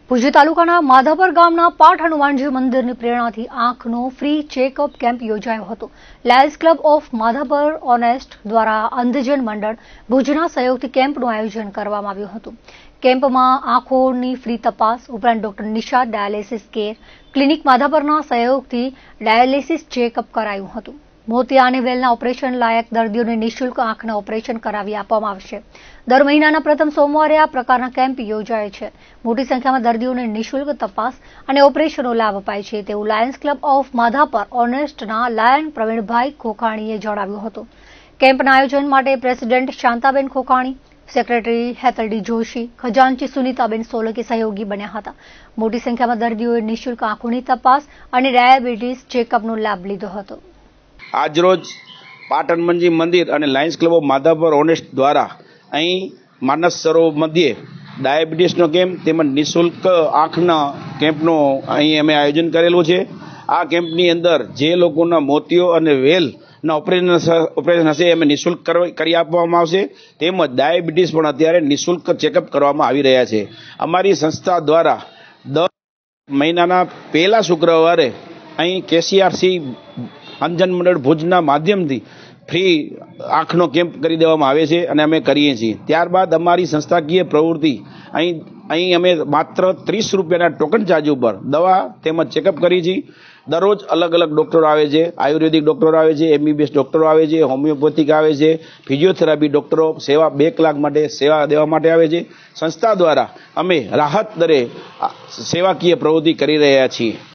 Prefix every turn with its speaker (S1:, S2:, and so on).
S1: ભુજ તાલુકાના માધાપર ગામના પાઠ હનુમાનજી મંદિરની પ્રેરણાથી આંખનો ફ્રી ચેકઅપ કેમ્પ યોજાયો હતો। Lions club of Madhapar honest દ્વારા અંધજન મંડળ ભુજના સહયોગથી કેમ્પનું આયોજન કરવામાં આવ્યું હતું। કેમ્પમાં આંખોની ફ્રી તપાસ ઉપરાંત doctor Nisha dialysis care clinic માધાપરના સહયોગથી ડાયાલિસિસ ચેકઅપ કરાયું હતું। મોતિયા અને વેલના ઓપરેશન લાયક દર્દીઓને નિઃશુલ્ક આંખના ઓપરેશન કરાવી આપવામાં આવશે। દર મહિનાના પ્રથમ સોમવારે આ પ્રકારના કેમ્પ યોજાય છે। મોટી સંખ્યામાં દર્દીઓને નિઃશુલ્ક તપાસ અને ઓપરેશનનો લાભ અપાય છે તેવું લાયન્સ ક્લબ ઓફ માધાપર ઓનેસ્ટના લાયન પ્રવીણભાઈ ખોખાણીએ જણાવ્યું હતું। કેમ્પના આયોજન માટે પ્રેસિડેન્ટ શાંતાબેન ખોખાણી, સેક્રેટરી હેતલડી જોશી, ખજાનચી સુનીતાબેન સોલંકી સહયોગી બન્યા હતા। મોટી સંખ્યામાં દર્દીઓએ નિઃશુલ્ક આંખોની તપાસ અને ડાયાબિટીસ ચેકઅપનો લાભ લીધો હતો।
S2: આજરોજ પાઠ હનુમાનજી મંદિર અને Lions club of Madhapar honest દ્વારા અહીં માનસ સરોવર મધ્યે ડાયાબિટીસનો કેમ્પ તેમજ નિઃશુલ્ક આંખના કેમ્પનો અહીં અમે આયોજન કરેલું છે। આ કેમ્પની અંદર જે લોકોના મોતિયો અને વેલના ઓપરેશન હશે એમ નિઃશુલ્ક કરી આપવામાં આવશે। તેમજ ડાયાબિટીસ પણ અત્યારે નિઃશુલ્ક ચેકઅપ કરવામાં આવી રહ્યા છે। અમારી સંસ્થા દ્વારા દર મહિનાના પહેલા શુક્રવારે અહીં કેસીઆરસી અંધજન મંડળ ભુજના માધ્યમથી ફ્રી આંખનો કેમ્પ કરી દેવામાં આવે છે અને અમે કરીએ છીએ। ત્યારબાદ અમારી સંસ્થાકીય પ્રવૃત્તિ અહીં અમે માત્ર 30 રૂપિયાના ટોકન ચાર્જ ઉપર દવા તેમજ ચેકઅપ કરી છીએ। દરરોજ અલગ અલગ ડૉક્ટરો આવે છે, આયુર્વેદિક ડૉક્ટરો આવે છે, MBBS ડૉક્ટરો આવે છે, હોમિયોપેથિક આવે છે, ફિઝિયોથેરાપી ડૉક્ટરો સેવા 2 કલાક માટે સેવા દેવા માટે આવે છે। સંસ્થા દ્વારા અમે રાહત દરે સેવાકીય પ્રવૃત્તિ કરી રહ્યા છીએ।